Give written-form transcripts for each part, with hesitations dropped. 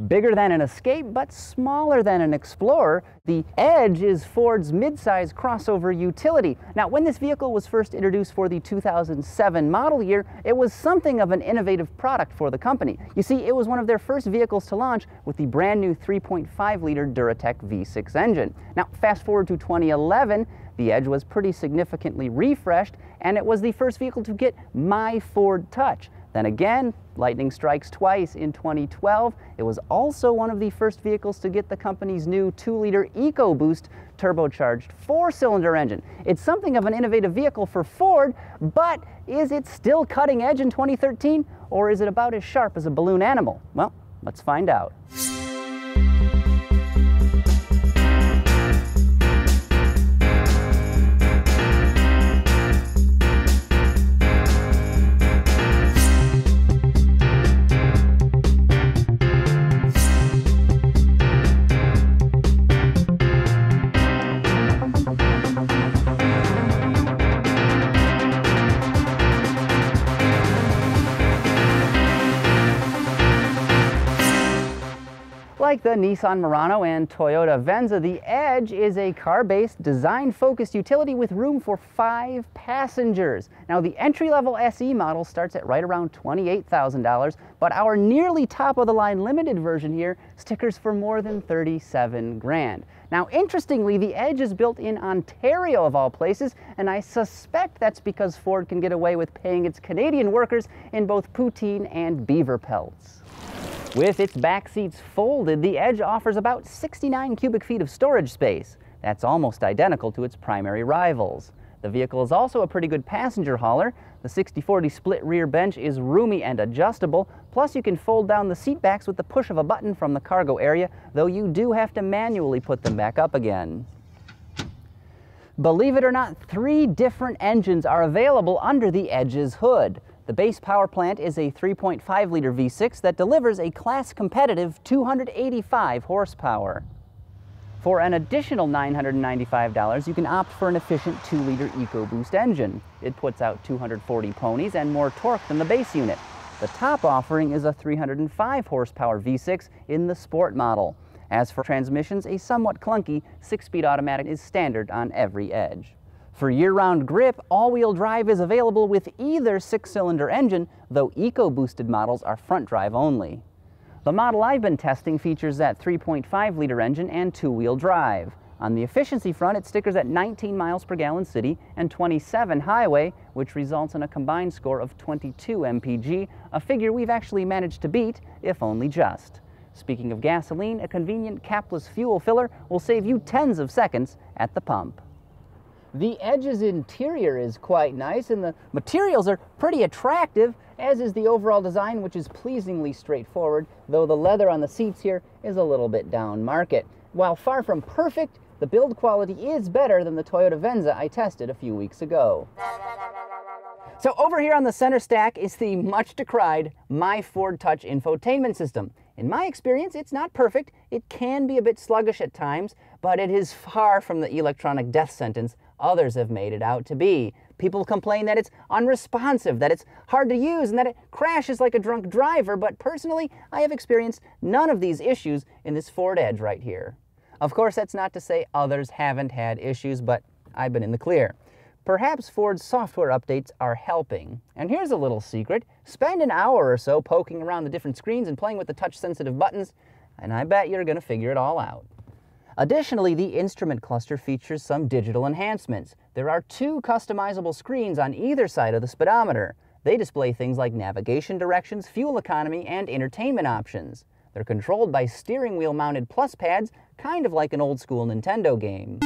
Bigger than an Escape, but smaller than an Explorer, the Edge is Ford's midsize crossover utility. Now, when this vehicle was first introduced for the 2007 model year, it was something of an innovative product for the company. You see, it was one of their first vehicles to launch with the brand new 3.5-liter Duratec V6 engine. Now, fast forward to 2011, the Edge was pretty significantly refreshed, and it was the first vehicle to get My Ford Touch. Then again, lightning strikes twice. In 2012, it was also one of the first vehicles to get the company's new 2-liter EcoBoost turbocharged 4-cylinder engine. It's something of an innovative vehicle for Ford, but is it still cutting edge in 2013, or is it about as sharp as a balloon animal? Well, let's find out. Like the Nissan Murano and Toyota Venza, the Edge is a car-based, design-focused utility with room for 5 passengers. Now, the entry-level SE model starts at right around $28,000, but our nearly top-of-the-line limited version here stickers for more than $37 grand. Now, interestingly, the Edge is built in Ontario, of all places, and I suspect that's because Ford can get away with paying its Canadian workers in both poutine and beaver pelts. With its back seats folded, the Edge offers about 69 cubic feet of storage space. That's almost identical to its primary rivals. The vehicle is also a pretty good passenger hauler. The 60/40 split rear bench is roomy and adjustable, plus you can fold down the seat backs with the push of a button from the cargo area, though you do have to manually put them back up again. Believe it or not, 3 different engines are available under the Edge's hood. The base power plant is a 3.5-liter V6 that delivers a class-competitive 285 horsepower. For an additional $995, you can opt for an efficient 2-liter EcoBoost engine. It puts out 240 ponies and more torque than the base unit. The top offering is a 305 horsepower V6 in the Sport model. As for transmissions, a somewhat clunky 6-speed automatic is standard on every Edge. For year-round grip, all-wheel drive is available with either 6-cylinder engine, though EcoBoosted models are front drive only. The model I've been testing features that 3.5-liter engine and 2-wheel drive. On the efficiency front, it stickers at 19 miles per gallon city and 27 highway, which results in a combined score of 22 mpg, a figure we've actually managed to beat, if only just. Speaking of gasoline, a convenient capless fuel filler will save you tens of seconds at the pump. The Edge's interior is quite nice, and the materials are pretty attractive, as is the overall design, which is pleasingly straightforward, though the leather on the seats here is a little bit down market. While far from perfect, the build quality is better than the Toyota Venza I tested a few weeks ago. So over here on the center stack is the much-decried My Ford Touch infotainment system. In my experience, it's not perfect. It can be a bit sluggish at times, but it is far from the electronic death sentence others have made it out to be. People complain that it's unresponsive, that it's hard to use, and that it crashes like a drunk driver, but personally, I have experienced none of these issues in this Ford Edge right here. Of course, that's not to say others haven't had issues, but I've been in the clear. Perhaps Ford's software updates are helping. And here's a little secret. Spend an hour or so poking around the different screens and playing with the touch-sensitive buttons, and I bet you're going to figure it all out. Additionally, the instrument cluster features some digital enhancements. There are 2 customizable screens on either side of the speedometer. They display things like navigation directions, fuel economy, and entertainment options. They're controlled by steering wheel mounted plus pads, kind of like an old school Nintendo game.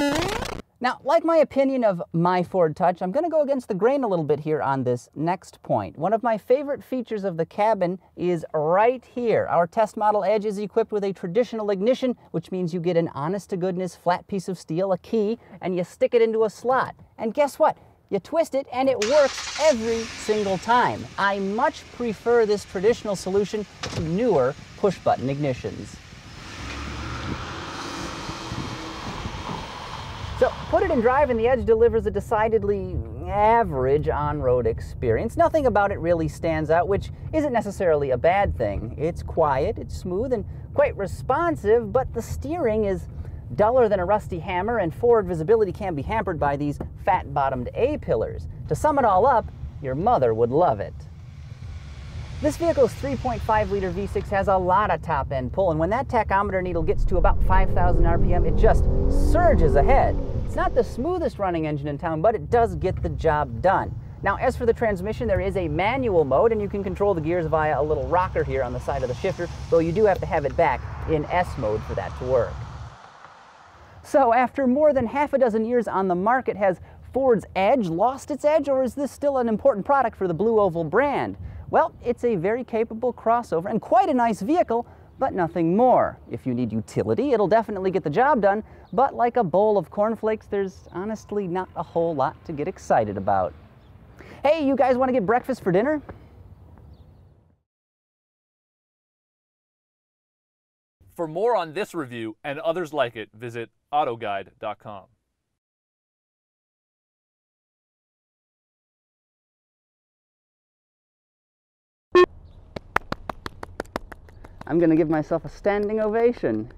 Now, like my opinion of My Ford Touch, I'm going to go against the grain a little bit here on this next point. One of my favorite features of the cabin is right here. Our test model Edge is equipped with a traditional ignition, which means you get an honest-to-goodness flat piece of steel, a key, and you stick it into a slot. And guess what? You twist it and it works every single time. I much prefer this traditional solution to newer push-button ignitions. So, Put it in drive and the Edge delivers a decidedly average on-road experience. Nothing about it really stands out, which isn't necessarily a bad thing. It's quiet, it's smooth, and quite responsive, but the steering is duller than a rusty hammer, and forward visibility can be hampered by these fat-bottomed A-pillars. To sum it all up, your mother would love it. This vehicle's 3.5-liter V6 has a lot of top-end pull, and when that tachometer needle gets to about 5,000 RPM, it just surges ahead. It's not the smoothest running engine in town, but it does get the job done. Now, as for the transmission, there is a manual mode, and you can control the gears via a little rocker here on the side of the shifter, though you do have to have it back in S mode for that to work. So, after more than half a dozen years on the market, has Ford's Edge lost its edge, or is this still an important product for the Blue Oval brand? Well, it's a very capable crossover and quite a nice vehicle, but nothing more. If you need utility, it'll definitely get the job done, but like a bowl of cornflakes, there's honestly not a whole lot to get excited about. Hey, you guys want to get breakfast for dinner? For more on this review and others like it, visit autoguide.com. I'm going to give myself a standing ovation.